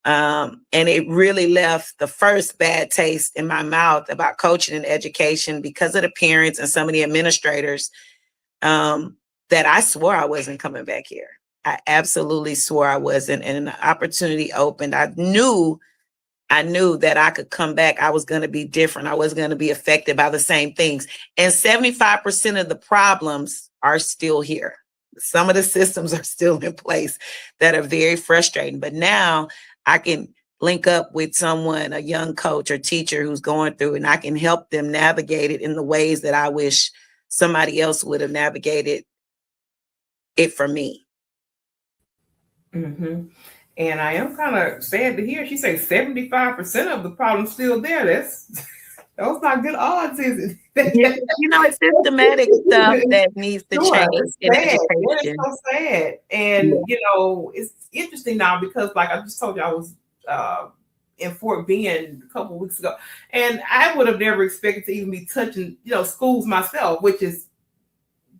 And it really left the first bad taste in my mouth about coaching and education because of the parents and some of the administrators that I swore I wasn't coming back here. I absolutely swore I wasn't. And an opportunity opened. I knew that I could come back. I was going to be different. I was going to be affected by the same things. And 75% of the problems are still here. Some of the systems are still in place that are very frustrating. But now I can link up with someone, a young coach or teacher who's going through, and I can help them navigate it in the ways that I wish somebody else would have navigated it for me. Mm-hmm. And I am kind of sad to hear she say 75% of the problem's still there. That's not good odds, is it? It's systematic stuff that needs to change in education. It's so sad. And, it's interesting now because, like I just told you, I was in Fort Bend a couple of weeks ago, and I would have never expected to even be touching, schools myself, which is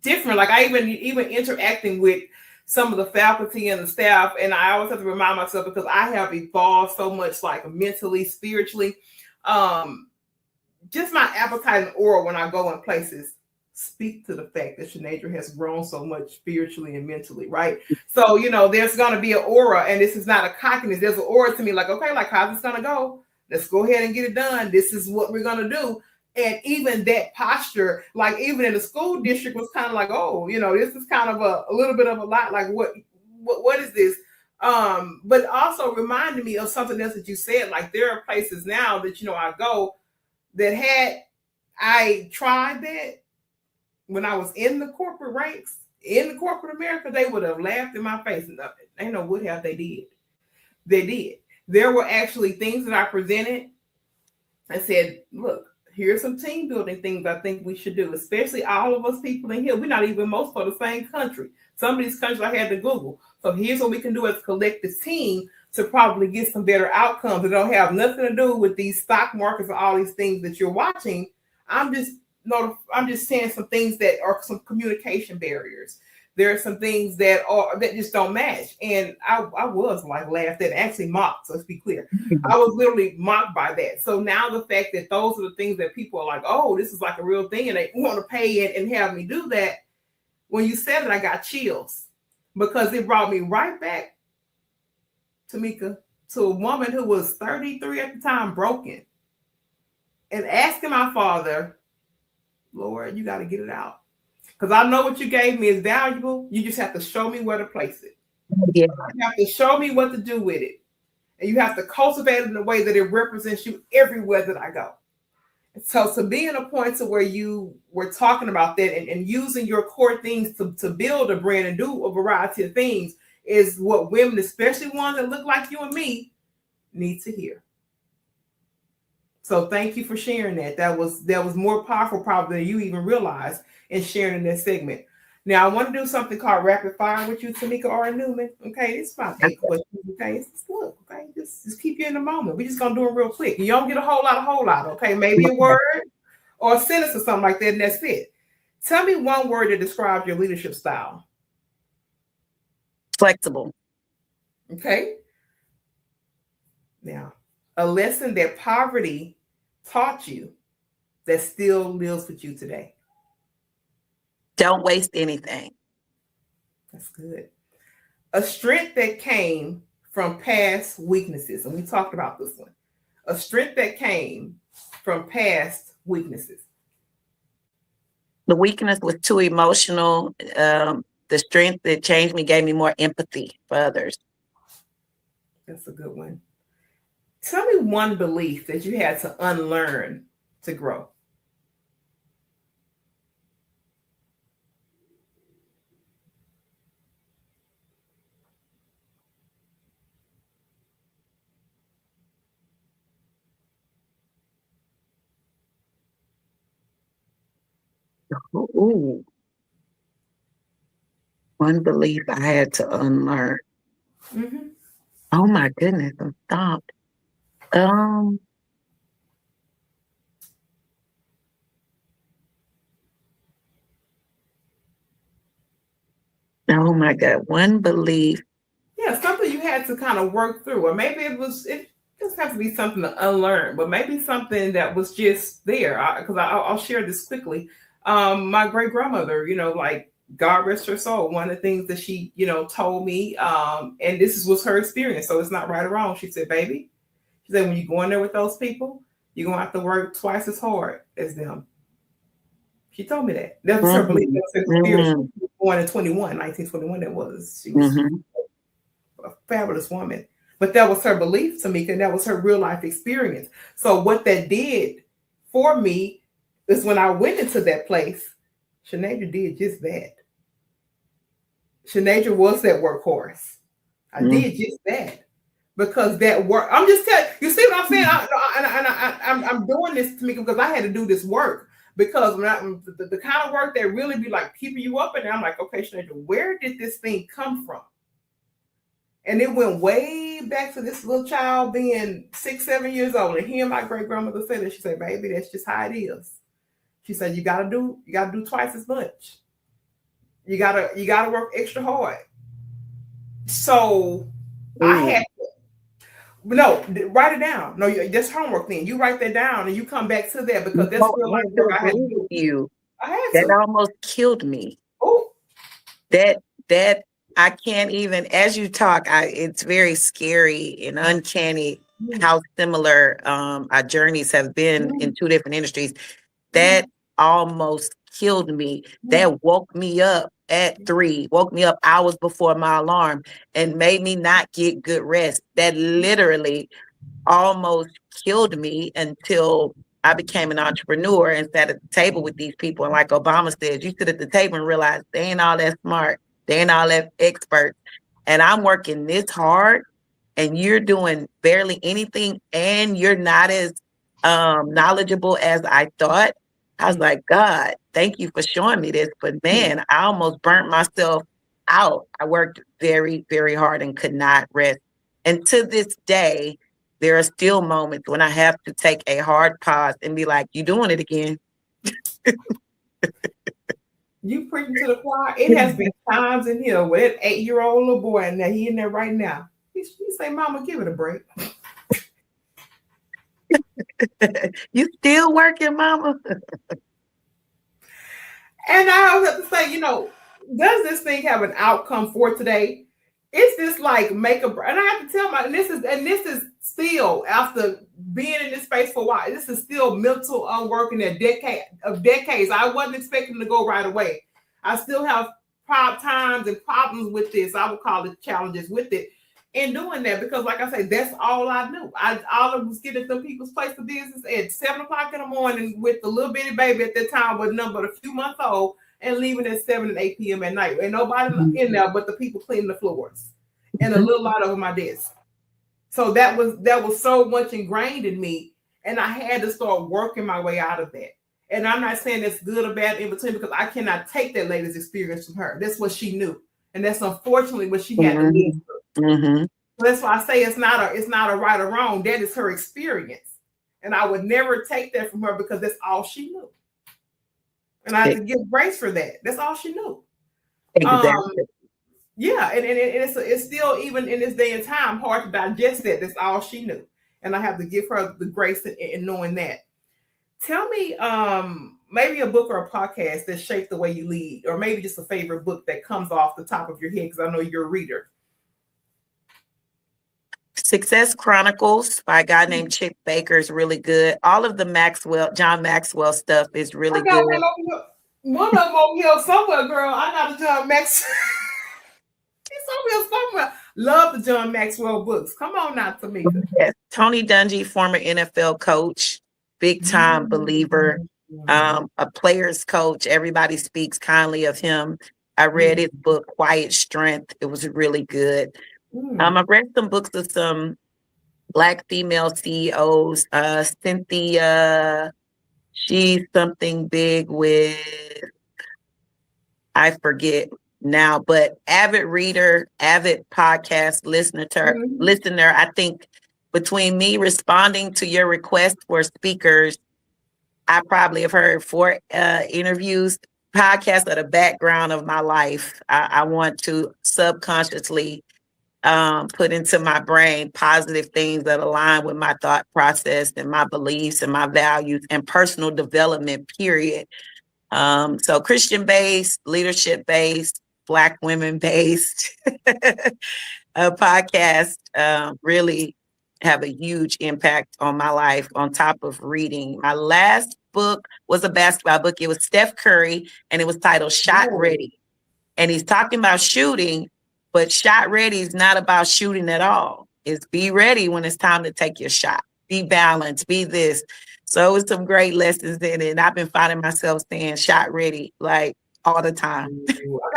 different. Like I even interacting with some of the faculty and the staff. And I always have to remind myself because I have evolved so much, like mentally, spiritually. Just my appetite and aura when I go in places speak to the fact that Shanadra has grown so much spiritually and mentally, right? So, there's going to be an aura, and this is not a cockiness. There's an aura to me like, okay, like how's this going to go? Let's go ahead and get it done. This is what we're going to do. And even that posture, like even in the school district was kind of like, oh, this is kind of a little bit of a lot. Like what is this? But also reminded me of something else that you said. Like there are places now that, I go that had I tried that when I was in the corporate ranks, in the corporate America, they would have laughed in my face. They know what hell they did. They did. There were actually things that I presented and said, look, here's some team building things I think we should do, especially all of us people in here. We're not even most for the same country. Some of these countries I had to Google. So here's what we can do as a collective team to probably get some better outcomes that don't have nothing to do with these stock markets and all these things that you're watching. I'm just saying some things that are some communication barriers. There are some things that just don't match. And I was like laughed at, actually mocked. So let's be clear. I was literally mocked by that. So now the fact that those are the things that people are like, oh, this is like a real thing, and they want to pay it and have me do that. When you said it, I got chills because it brought me right back, Tamika, to a woman who was 33 at the time, broken, and asking my father, Lord, you got to get it out. Because I know what you gave me is valuable. You just have to show me where to place it. Yeah. You have to show me what to do with it. And you have to cultivate it in a way that it represents you everywhere that I go. And so to be in a point to where you were talking about that and using your core things to build a brand and do a variety of things is what women, especially ones that look like you and me, need to hear. So thank you for sharing that. That was more powerful probably than you even realized in sharing in this segment. Now I want to do something called rapid fire with you, Tamika R. Newman. Okay, it's about 8 questions. Okay, it's look. Okay, just keep you in the moment. We're just gonna do it real quick. You don't get a whole lot. Okay, maybe a word or a sentence or something like that, and that's it. Tell me one word that describes your leadership style. Flexible. Okay. Now, a lesson that poverty taught you that still lives with you today. Don't waste anything. That's good. A strength that came from past weaknesses. And we talked about this one. A strength that came from past weaknesses. The weakness was too emotional. The strength that changed me gave me more empathy for others. That's a good one. Tell me one belief that you had to unlearn to grow. Ooh. One belief I had to unlearn. Mm-hmm. Oh my goodness, I'm stopped. Oh my God, one belief. Yeah, something you had to kind of work through, or maybe it doesn't have to be something to unlearn, but maybe something that was just there. Because I'll share this quickly. My great grandmother, like God rest her soul, one of the things that she, told me, and this was her experience, so it's not right or wrong. She said, baby, she said, when you go in there with those people, you're going to have to work twice as hard as them. She told me that. That was her belief. That was her spirit. She was born in 1921, that was. She was a fabulous woman. But that was her belief, Tamika, and that was her real life experience. So what that did for me is when I went into that place, Shanaja did just that. Shanaja was that workhorse. I did just that. Because that work, I'm just telling you, see what I'm saying? I'm doing this, Tamika, because I had to do this work. Because the kind of work that really be like keeping you up, and I'm like, okay, Shanaja, where did this thing come from? And it went way back to this little child being 6, 7 years old. And hearing my great grandmother say that, she said, baby, that's just how it is. She said, you gotta do twice as much. You gotta work extra hard. So I had to, write it down. No, that's homework then. You write that down and you come back to that because that's real life work I had to do. That almost killed me. Oh. That I can't even, as you talk, it's very scary and uncanny how similar our journeys have been in two different industries. That almost killed me. That woke me up at 3, woke me up hours before my alarm and made me not get good rest. That literally almost killed me until I became an entrepreneur and sat at the table with these people. And like Obama said, you sit at the table and realize they ain't all that smart. They ain't all that expert. And I'm working this hard and you're doing barely anything and you're not as, I don't want to say successful, but you're not as, you're not as successful as me. And I'm like, knowledgeable as I thought. I was like, God, thank you for showing me this. But man, I almost burnt myself out. I worked very, very hard and could not rest. And to this day, there are still moments when I have to take a hard pause and be like, you doing it again. You preaching to the choir. It has been times in here with that 8-year-old little boy, and he in there right now. He say, "Mama, give it a break." You still working, Mama? And I always have to say, does this thing have an outcome for today? It's just like make a, and I have to tell and this is still after being in this space for a while. This is still mental unworking decades. I wasn't expecting to go right away. I still have times and problems with this. I would call it challenges with it. In doing that, because like I say, that's all I knew. All I was getting some people's place of business at 7:00 in the morning with the little bitty baby at that time was nothing but a few months old, and leaving at 7 and 8 p.m. at night. And nobody in there but the people cleaning the floors and a little light over my desk. So that was so much ingrained in me, and I had to start working my way out of that. And I'm not saying it's good or bad in between, because I cannot take that lady's experience from her. That's what she knew, and that's unfortunately what she had to live through. So that's why I say it's not a right or wrong. That is her experience, and I would never take that from her because that's all she knew, and I have to give grace for that. That's all she knew. Exactly. Yeah, and it's still, even in this day and time, hard to digest that. That's all she knew, and I have to give her the grace in knowing that. Tell me, maybe a book or a podcast that shaped the way you lead, or maybe just a favorite book that comes off the top of your head, because I know you're a reader. Success Chronicles by a guy named Chip Baker is really good. All of the John Maxwell stuff is really good. One of them over here somewhere, girl. I got a John Maxwell. He's over here somewhere. Love the John Maxwell books. Come on now, Tamika. Yes. Tony Dungy, former NFL coach, big time believer, a player's coach. Everybody speaks kindly of him. I read his book, Quiet Strength. It was really good. I've read some books of some Black female CEOs. Cynthia, she's something big with, I forget now, but avid reader, avid podcast listener. I think between me responding to your request for speakers, I probably have heard 4 interviews. Podcasts are the background of my life. I want to subconsciously put into my brain positive things that align with my thought process and my beliefs and my values and personal development, period. So Christian-based, leadership-based, Black women-based podcast really have a huge impact on my life, on top of reading. My last book was a basketball book. It was Steph Curry, and it was titled Shot Ready. And he's talking about shooting, but Shot Ready is not about shooting at all. It's be ready when it's time to take your shot. Be balanced, be this. So it was some great lessons in it. And I've been finding myself saying shot ready like all the time.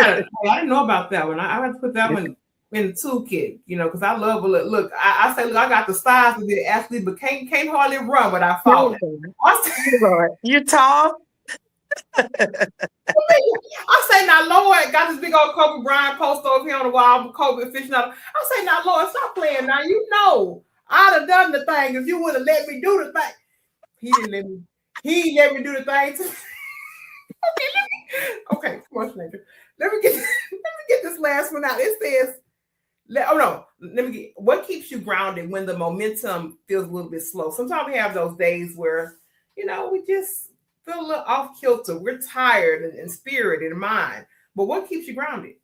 I didn't know about that one. I have to put that one in the toolkit, because I love look. I say, look, I got the size to be an athlete, but can't hardly run without falling. You're tall. I say, now, Lord, got this big old Kobe Bryant poster over here on the wall, Kobe fishing out. I say, now, Lord, stop playing now. I'd have done the thing if you would have let me do the thing. He didn't let me. He let me do the thing too. Okay, come on, later. Let me get this last one out. It says, what keeps you grounded when the momentum feels a little bit slow? Sometimes we have those days where, we just feel a little off kilter. We're tired in spirit and mind. But what keeps you grounded?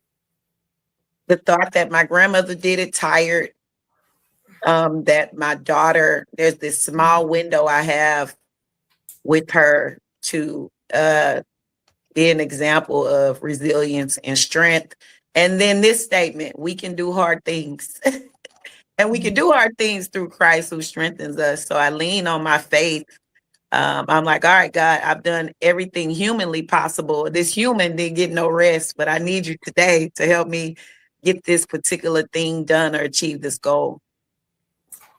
The thought that my grandmother did it, tired. That my daughter, there's this small window I have with her to be an example of resilience and strength. And then this statement, we can do hard things. And we can do hard things through Christ who strengthens us. So I lean on my faith. I'm like, all right, God, I've done everything humanly possible. This human didn't get no rest, but I need you today to help me get this particular thing done or achieve this goal.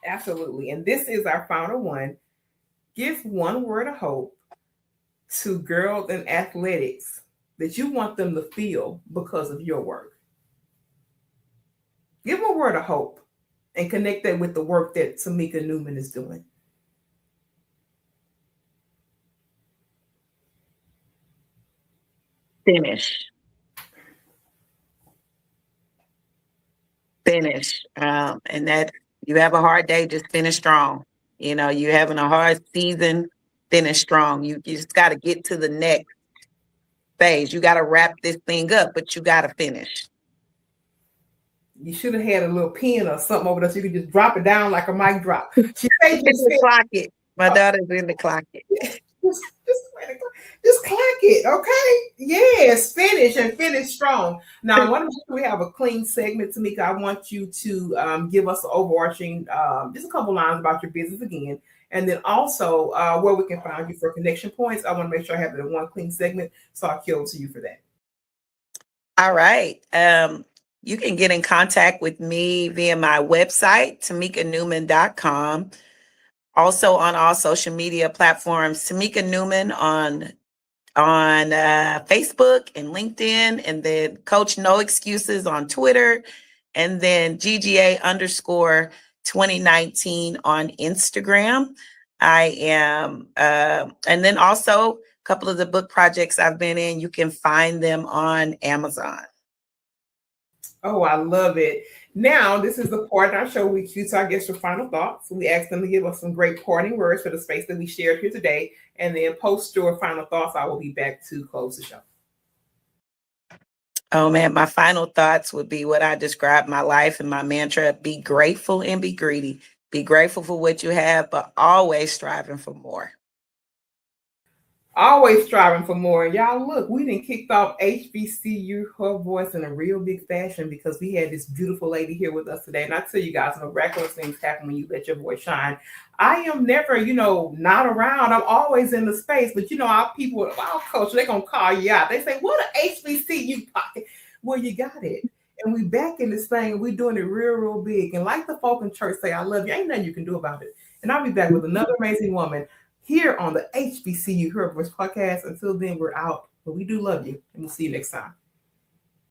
Absolutely. And this is our final one. Give one word of hope to girls in athletics that you want them to feel because of your work. Give them a word of hope and connect that with the work that Tamika Newman is doing. Finish. And that you have a hard day, just finish strong. You know, you're having a hard season, finish strong. You just got to get to the next phase. You got to wrap this thing up, but you got to finish. You should have had a little pen or something over there so you could just drop it down like a mic drop. She said clock it. My daughter's in the clock it. Just clock it, okay? Yes, finish and finish strong. Now, I want to make sure we have a clean segment, Tamika. I want you to give us an overarching, just a couple lines about your business again, and then also where we can find you for connection points. I want to make sure I have it in one clean segment, so I'll kill to you for that. All right. You can get in contact with me via my website, tamikanewman.com. Also on all social media platforms, Tamika Newman on Facebook and LinkedIn, and then Coach No Excuses on Twitter, and then GGA_2019 on Instagram. I am, and then also a couple of the book projects I've been in, you can find them on Amazon. Oh, I love it. Now, this is the part in our show we choose our guests for final thoughts. We ask them to give us some great parting words for the space that we shared here today. And then post your final thoughts. I will be back to close the show. Oh, man, my final thoughts would be what I described my life and my mantra: be grateful and be greedy. Be grateful for what you have, but always striving for more. Always striving for more. Y'all, look, we done kicked off HBCU Her Voice in a real big fashion because we had this beautiful lady here with us today. And I tell you guys, miraculous things happen when you let your voice shine. I am never, not around. I'm always in the space. But, our people, our coach, they're going to call you out. They say, what an HBCU pocket. Well, you got it. And we back in this thing, and we're doing it real, real big. And like the folk in church say, I love you. Ain't nothing you can do about it. And I'll be back with another amazing woman here on the HBCU Her Voice podcast. Until then, we're out, but we do love you, and we'll see you next time.